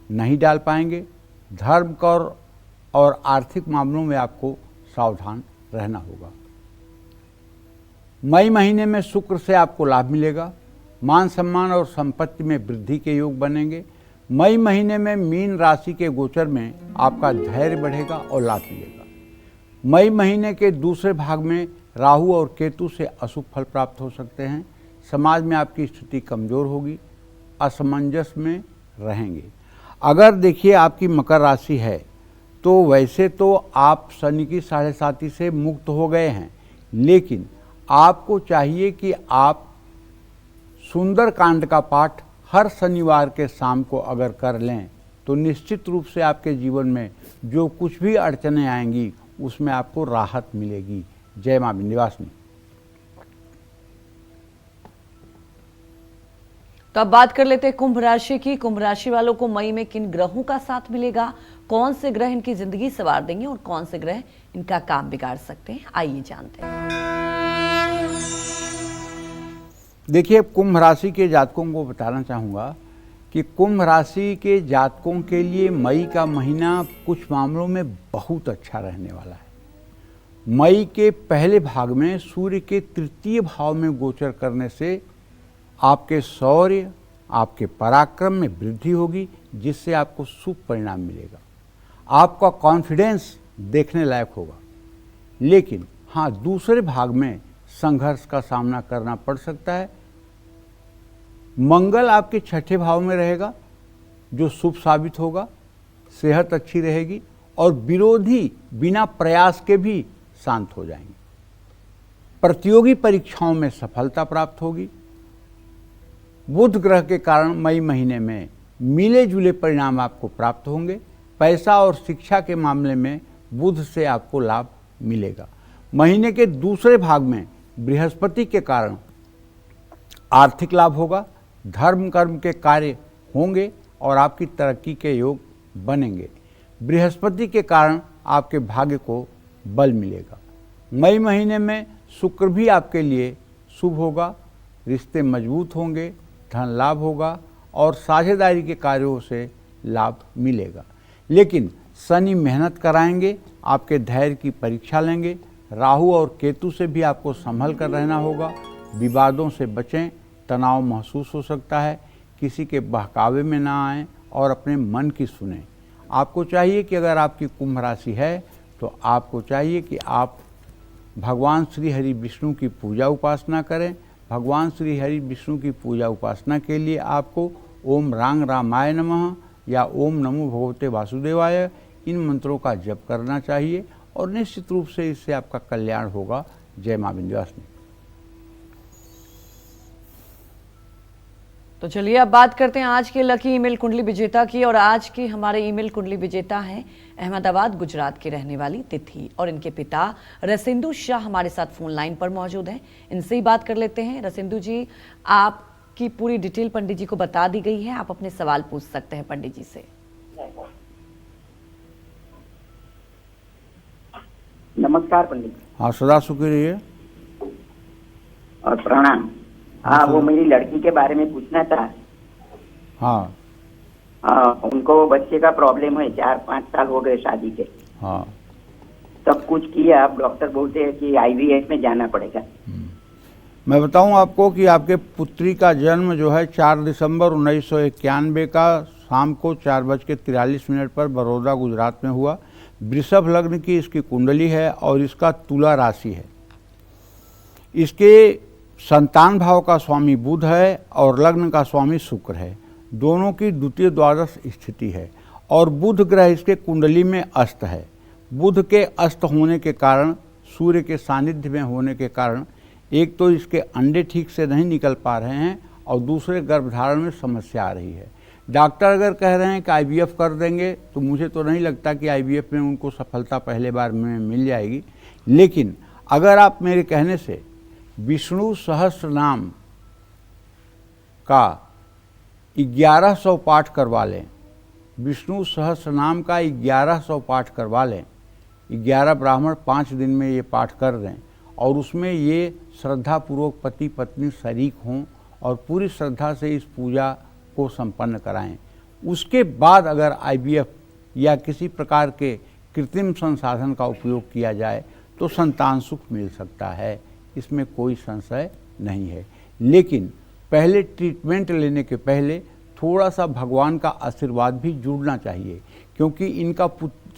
नहीं डाल पाएंगे। धर्म कर और आर्थिक मामलों में आपको सावधान रहना होगा। मई महीने में शुक्र से आपको लाभ मिलेगा। मान सम्मान और संपत्ति में वृद्धि के योग बनेंगे। मई महीने में मीन राशि के गोचर में आपका धैर्य बढ़ेगा और लाभ मिलेगा। मई महीने के दूसरे भाग में राहु और केतु से अशुभ फल प्राप्त हो सकते हैं। समाज में आपकी स्थिति कमजोर होगी, असमंजस में रहेंगे। अगर देखिए आपकी मकर राशि है तो वैसे तो आप शनि की 7.5 से मुक्त हो गए हैं, लेकिन आपको चाहिए कि आप सुंदर कांड का पाठ हर शनिवार के शाम को अगर कर लें तो निश्चित रूप से आपके जीवन में जो कुछ भी अड़चनें आएंगी उसमें आपको राहत मिलेगी। जय मां विंध्यवासिनी। तो अब बात कर लेते हैं कुंभ राशि की। कुंभ राशि वालों को मई में किन ग्रहों का साथ मिलेगा, कौन से ग्रह इनकी जिंदगी संवार देंगे और कौन से ग्रह इनका काम बिगाड़ सकते हैं, आइए जानते हैं। देखिए, कुंभ राशि के जातकों को बताना चाहूँगा कि कुंभ राशि के जातकों के लिए मई का महीना कुछ मामलों में बहुत अच्छा रहने वाला है। मई के पहले भाग में सूर्य के 3य भाव में गोचर करने से आपके शौर्य, आपके पराक्रम में वृद्धि होगी, जिससे आपको शुभ परिणाम मिलेगा। आपका कॉन्फिडेंस देखने लायक होगा। लेकिन हाँ, दूसरे भाग में संघर्ष का सामना करना पड़ सकता है। मंगल आपके 6ठे भाव में रहेगा, जो शुभ साबित होगा। सेहत अच्छी रहेगी और विरोधी बिना प्रयास के भी शांत हो जाएंगे। प्रतियोगी परीक्षाओं में सफलता प्राप्त होगी। बुध ग्रह के कारण मई महीने में मिले जुले परिणाम आपको प्राप्त होंगे। पैसा और शिक्षा के मामले में बुध से आपको लाभ मिलेगा। महीने के दूसरे भाग में बृहस्पति के कारण आर्थिक लाभ होगा। धर्म कर्म के कार्य होंगे और आपकी तरक्की के योग बनेंगे। बृहस्पति के कारण आपके भाग्य को बल मिलेगा। मई महीने में शुक्र भी आपके लिए शुभ होगा। रिश्ते मजबूत होंगे, धन लाभ होगा और साझेदारी के कार्यों से लाभ मिलेगा। लेकिन शनि मेहनत कराएंगे, आपके धैर्य की परीक्षा लेंगे। राहु और केतु से भी आपको संभल कर रहना होगा। विवादों से बचें, तनाव महसूस हो सकता है। किसी के बहकावे में ना आएं और अपने मन की सुनें। आपको चाहिए कि अगर आपकी कुंभ राशि है तो आपको चाहिए कि आप भगवान श्री हरि विष्णु की पूजा उपासना करें। भगवान श्री हरि विष्णु की पूजा उपासना के लिए आपको ओम रांग रामाय नमः या ओम नमो भगवते वासुदेवाय इन मंत्रों का जप करना चाहिए और निश्चित रूप से इससे आपका कल्याण होगा। जय मां विंध्यवासिनी। तो चलिए अब बात करते हैं आज के लकी ईमेल कुंडली विजेता की। और आज की हमारे ईमेल कुंडली विजेता हैं अहमदाबाद गुजरात की रहने वाली तिथि और इनके पिता रसिंदु शाह हमारे साथ फोन लाइन पर मौजूद हैं। इनसे ही बात कर लेते हैं। रसिंदु जी, आपकी पूरी डिटेल पंडित जी को बता दी गई है, आप अपने सवाल पूछ सकते हैं पंडित जी से। नमस्कार पंडित। हाँ, सदा सुखी रहिए और प्रणाम। हाँ, वो मेरी लड़की के बारे में पूछना था। हाँ, उनको बच्चे का प्रॉब्लम है, 4-5 साल हो गए शादी के। हाँ, सब कुछ किया, अब डॉक्टर बोलते हैं कि IVF में जाना पड़ेगा। मैं बताऊं आपको कि आपके पुत्री का जन्म जो है 4 दिसंबर 1991 का शाम को 4:43 पर बड़ौदा गुजरात में हुआ। वृषभ लग्न की इसकी कुंडली है और इसका तुला राशि है। इसके संतान भाव का स्वामी बुध है और लग्न का स्वामी शुक्र है। दोनों की द्वितीय द्वादश स्थिति है और बुध ग्रह इसके कुंडली में अस्त है। बुध के अस्त होने के कारण, सूर्य के सानिध्य में होने के कारण एक तो इसके अंडे ठीक से नहीं निकल पा रहे हैं और दूसरे गर्भधारण में समस्या आ रही है। डॉक्टर अगर कह रहे हैं कि आईवीएफ कर देंगे तो मुझे तो नहीं लगता कि आईवीएफ में उनको सफलता पहले बार में मिल जाएगी। लेकिन अगर आप मेरे कहने से विष्णु सहस्त्र नाम का 1100 पाठ करवा लें, विष्णु सहस्त्र नाम का 1100 पाठ करवा लें, 11 ब्राह्मण 5 दिन में ये पाठ कर दें और उसमें ये श्रद्धापूर्वक पति पत्नी शरीक हों और पूरी श्रद्धा से इस पूजा को संपन्न कराएं। उसके बाद अगर आईवीएफ या किसी प्रकार के कृत्रिम संसाधन का उपयोग किया जाए तो संतान सुख मिल सकता है, इसमें कोई संशय नहीं है। लेकिन पहले ट्रीटमेंट लेने के पहले थोड़ा सा भगवान का आशीर्वाद भी जुड़ना चाहिए, क्योंकि इनका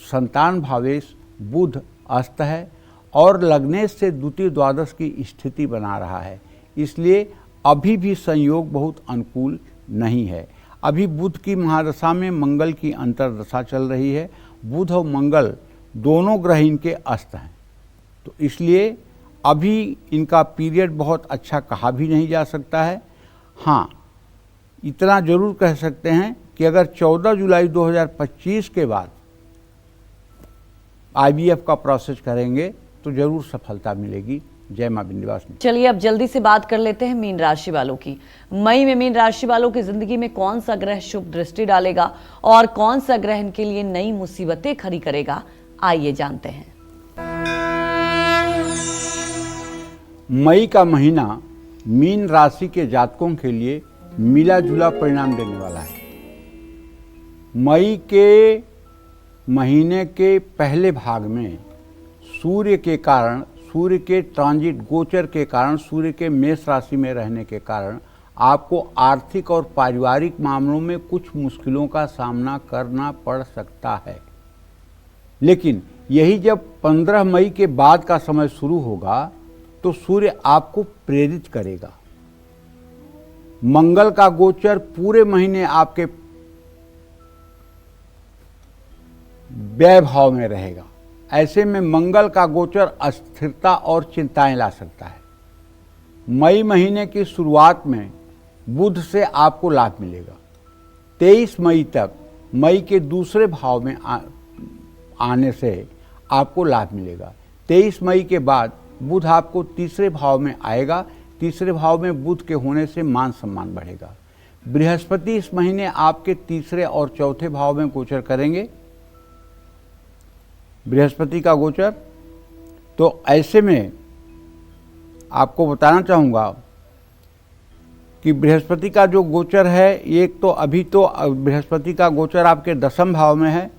संतान भावेश बुध अस्त है और लग्नेश से द्वितीय द्वादश की स्थिति बना रहा है, इसलिए अभी भी संयोग बहुत अनुकूल नहीं है। अभी बुध की महादशा में मंगल की अंतर्दशा चल रही है। बुध और मंगल दोनों ग्रह इनके अस्त हैं, तो इसलिए अभी इनका पीरियड बहुत अच्छा कहा भी नहीं जा सकता है। हाँ, इतना जरूर कह सकते हैं कि अगर 14 जुलाई 2025 के बाद आईवीएफ का प्रोसेस करेंगे तो जरूर सफलता मिलेगी। जय मां विंध्यवासिनी। चलिए अब जल्दी से बात कर लेते हैं मीन राशि वालों की। मई में मीन राशि वालों की जिंदगी में कौन सा ग्रह शुभ दृष्टि डालेगा और कौन सा ग्रह इनके लिए नई मुसीबतें खड़ी करेगा, आइए जानते हैं। मई का महीना मीन राशि के जातकों के लिए मिला जुला परिणाम देने वाला है। मई के महीने के पहले भाग में सूर्य के कारण, सूर्य के ट्रांजिट गोचर के कारण, सूर्य के मेष राशि में रहने के कारण आपको आर्थिक और पारिवारिक मामलों में कुछ मुश्किलों का सामना करना पड़ सकता है। लेकिन यही जब 15 मई के बाद का समय शुरू होगा तो सूर्य आपको प्रेरित करेगा। मंगल का गोचर पूरे महीने आपके व्यय भाव में रहेगा। ऐसे में मंगल का गोचर अस्थिरता और चिंताएं ला सकता है। मई महीने की शुरुआत में बुध से आपको लाभ मिलेगा। 23 मई तक मई के दूसरे भाव में आने से आपको लाभ मिलेगा। 23 मई के बाद बुध आपको तीसरे भाव में आएगा। तीसरे भाव में बुध के होने से मान सम्मान बढ़ेगा। बृहस्पति इस महीने आपके तीसरे और चौथे भाव में गोचर करेंगे, बृहस्पति का गोचर। तो ऐसे में आपको बताना चाहूँगा कि बृहस्पति का जो गोचर है, एक तो अभी तो बृहस्पति का गोचर आपके 10वें भाव में है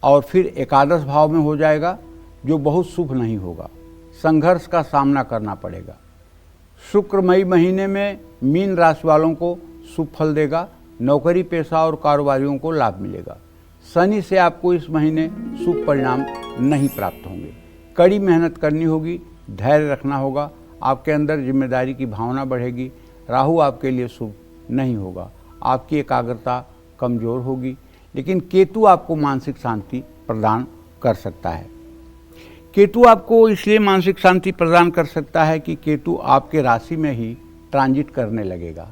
और फिर एकादश भाव में हो जाएगा, जो बहुत शुभ नहीं होगा, संघर्ष का सामना करना पड़ेगा। शुक्र मई महीने में मीन राशि वालों को शुभ फल देगा। नौकरी पेशा और कारोबारियों को लाभ मिलेगा। शनि से आपको इस महीने शुभ परिणाम नहीं प्राप्त होंगे। कड़ी मेहनत करनी होगी, धैर्य रखना होगा, आपके अंदर जिम्मेदारी की भावना बढ़ेगी। राहु आपके लिए शुभ नहीं होगा, आपकी एकाग्रता कमज़ोर होगी। लेकिन केतु आपको मानसिक शांति प्रदान कर सकता है। केतु आपको इसलिए मानसिक शांति प्रदान कर सकता है कि केतु आपके राशि में ही ट्रांजिट करने लगेगा।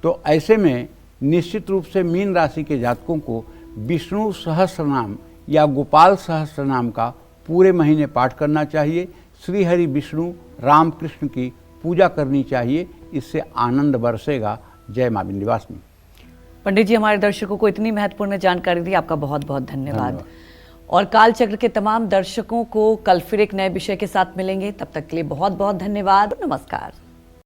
तो ऐसे में निश्चित रूप से मीन राशि के जातकों को विष्णु सहस्त्र नाम या गोपाल सहस्त्र नाम का पूरे महीने पाठ करना चाहिए। श्री हरि विष्णु राम कृष्ण की पूजा करनी चाहिए, इससे आनंद बरसेगा। जय मां विंध्यवासिनी। पंडित जी, हमारे दर्शकों को इतनी महत्वपूर्ण जानकारी दी, आपका बहुत बहुत धन्यवाद। और कालचक्र के तमाम दर्शकों को कल फिर एक नए विषय के साथ मिलेंगे। तब तक के लिए बहुत बहुत धन्यवाद। नमस्कार।